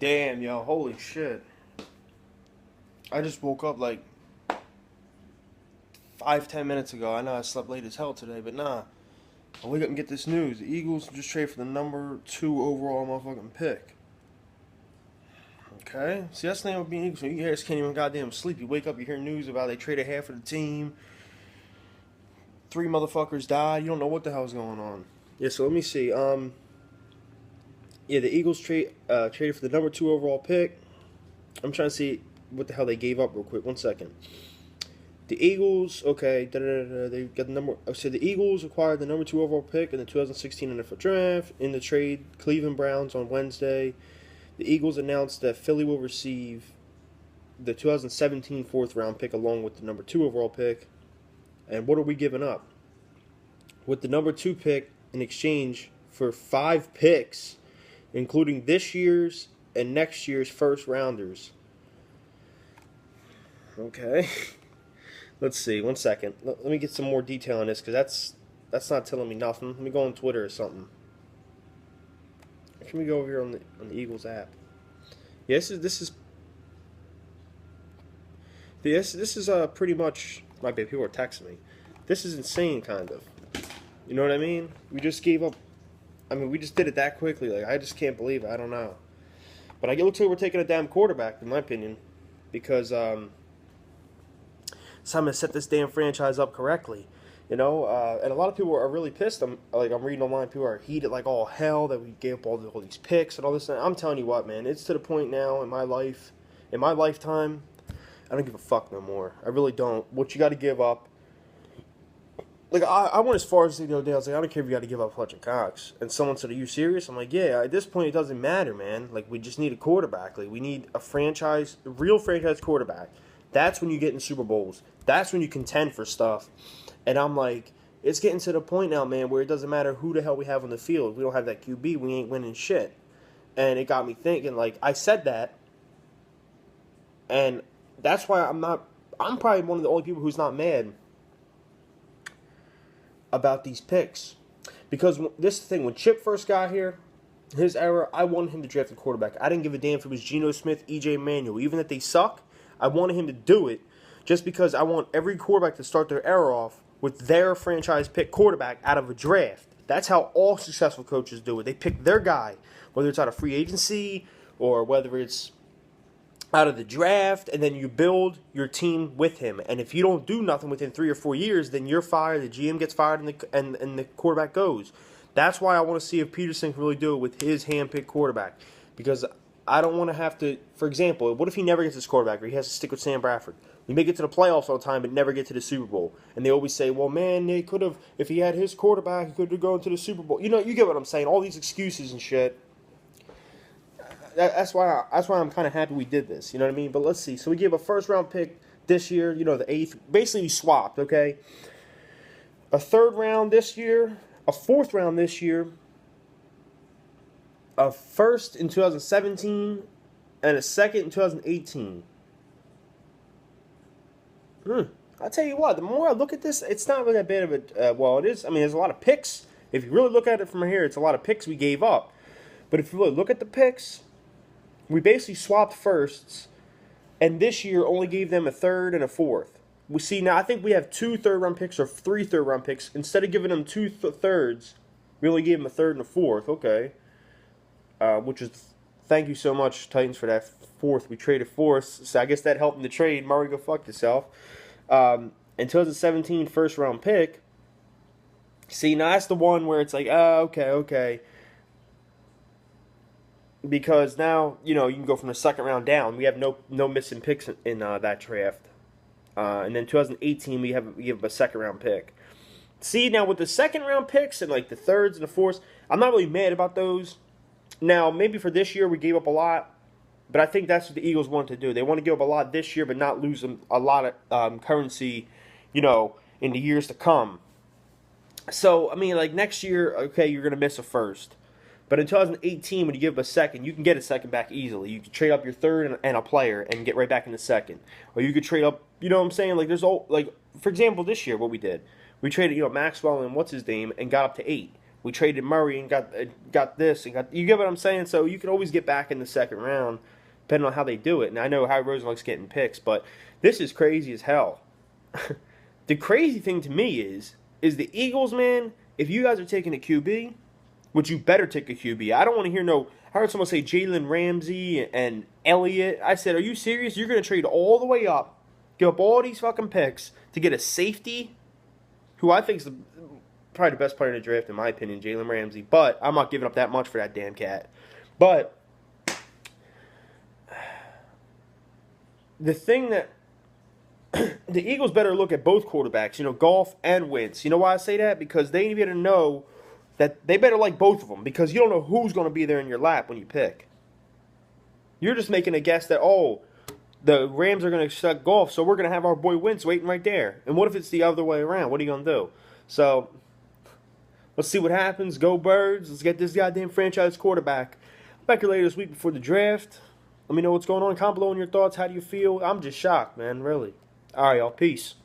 Damn, yo, holy shit. I just woke up like 5, 10 minutes ago. I know I slept late as hell today, but nah. I wake up and get this news. The Eagles just trade for the number 2 overall motherfucking pick. Okay? See, that's the name of being Eagles. You guys can't even goddamn sleep. You wake up, you hear news about they traded half of the team. 3 motherfuckers died. You don't know what the hell's going on. Yeah, so let me see. Yeah, the Eagles traded for the number 2 overall pick. I'm trying to see what the hell they gave up real quick. 1 second. The Eagles, okay, they got the number. So the Eagles acquired the number 2 overall pick in the 2016 NFL Draft. In the trade, Cleveland Browns on Wednesday. The Eagles announced that Philly will receive the 2017 4th round pick along with the number 2 overall pick. And what are we giving up? With the number 2 pick in exchange for 5 picks, including this year's and next year's first rounders. Okay. Let's see. 1 second. Let me get some more detail on this because that's not telling me nothing. Let me go on Twitter or something. Can we go over here on the Eagles app? Yeah, this is pretty much. My bad. People are texting me. This is insane, kind of. You know what I mean? We just gave up. I mean, we just did it that quickly. Like, I just can't believe it. I don't know. But it looks like we're taking a damn quarterback, in my opinion, because it's time to set this damn franchise up correctly. You know, and a lot of people are really pissed. I'm reading online, people are heated like all hell that we gave up all these picks and all this. And I'm telling you what, man, it's to the point now in my lifetime, I don't give a fuck no more. I really don't. What you got to give up. Like, I went as far as to go down. I was like, I don't care if you got to give up Fletcher Cox. And someone said, are you serious? I'm like, yeah, at this point, it doesn't matter, man. Like, we just need a quarterback. Like, we need a real franchise quarterback. That's when you get in Super Bowls. That's when you contend for stuff. And I'm like, it's getting to the point now, man, where it doesn't matter who the hell we have on the field. We don't have that QB. We ain't winning shit. And it got me thinking, like, I said that. And that's why I'm probably one of the only people who's not mad about these picks. Because this is the thing, when Chip first got here, his era, I wanted him to draft a quarterback. I didn't give a damn if it was Geno Smith, EJ Manuel. Even if they suck, I wanted him to do it just because I want every quarterback to start their era off with their franchise pick quarterback out of a draft. That's how all successful coaches do it. They pick their guy, whether it's out of free agency or whether it's out of the draft, and then you build your team with him. And if you don't do nothing within 3 or 4 years, then you're fired, the GM gets fired, and the quarterback goes. That's why I want to see if Peterson can really do it with his hand-picked quarterback. Because I don't want to have to, for example, what if he never gets his quarterback or he has to stick with Sam Bradford? We may get to the playoffs all the time but never get to the Super Bowl. And they always say, well, man, they could have, if he had his quarterback, he could have gone to the Super Bowl. You know, you get what I'm saying. All these excuses and shit. That's why I'm kind of happy we did this. You know what I mean? But let's see. So we gave a first-round pick this year, you know, the 8th. Basically, we swapped, okay? A 3rd round this year, a 4th round this year, a 1st in 2017, and a 2nd in 2018. I'll tell you what, the more I look at this, it's not really that bad of a... well, it is. I mean, there's a lot of picks. If you really look at it from here, it's a lot of picks we gave up. But if you really look at the picks, we basically swapped firsts, and this year only gave them a 3rd and a 4th. We see now, I think we have 2 third-round picks or 3 third-round picks. Instead of giving them 2 thirds, we only gave them a 3rd and a 4th. Okay. Which is, thank you so much, Titans, for that 4th. We traded 4th, so I guess that helped in the trade. Murray, go fuck yourself. In 2017 first-round pick, see, now that's the one where it's like, okay. Because now, you know, you can go from the 2nd round down. We have no missing picks in that draft. And then 2018, we have a 2nd round pick. See, now with the 2nd round picks and like the 3rds and the 4ths, I'm not really mad about those. Now, maybe for this year we gave up a lot, but I think that's what the Eagles want to do. They want to give up a lot this year, but not lose a lot of currency, you know, in the years to come. So, I mean, like next year, okay, you're going to miss a 1st. But in 2018, when you give up a 2nd, you can get a 2nd back easily. You can trade up your 3rd and a player and get right back in the 2nd. Or you could trade up, you know what I'm saying? Like, like, for example, this year, what we did. We traded, you know, Maxwell and what's his name and got up to 8. We traded Murray and got this and got, you get what I'm saying? So you can always get back in the second round, depending on how they do it. And I know Howie Roseman likes getting picks, but this is crazy as hell. The crazy thing to me is the Eagles, man. If you guys are taking a QB, which you better take a QB. I don't want to hear no. I heard someone say Jalen Ramsey and Elliott. I said, are you serious? You're going to trade all the way up, give up all these fucking picks to get a safety, who I think is probably the best player in the draft, in my opinion, Jalen Ramsey. But I'm not giving up that much for that damn cat. But the thing that the Eagles better look at both quarterbacks, Goff and Wentz. You know why I say that? Because they need to know that they better like both of them, because you don't know who's going to be there in your lap when you pick. You're just making a guess that, the Rams are going to select Goff, so we're going to have our boy Wentz waiting right there. And what if it's the other way around? What are you going to do? So, let's see what happens. Go Birds. Let's get this goddamn franchise quarterback. Back here later this week before the draft. Let me know what's going on. Comment below on your thoughts. How do you feel? I'm just shocked, man, really. All right, y'all. Peace.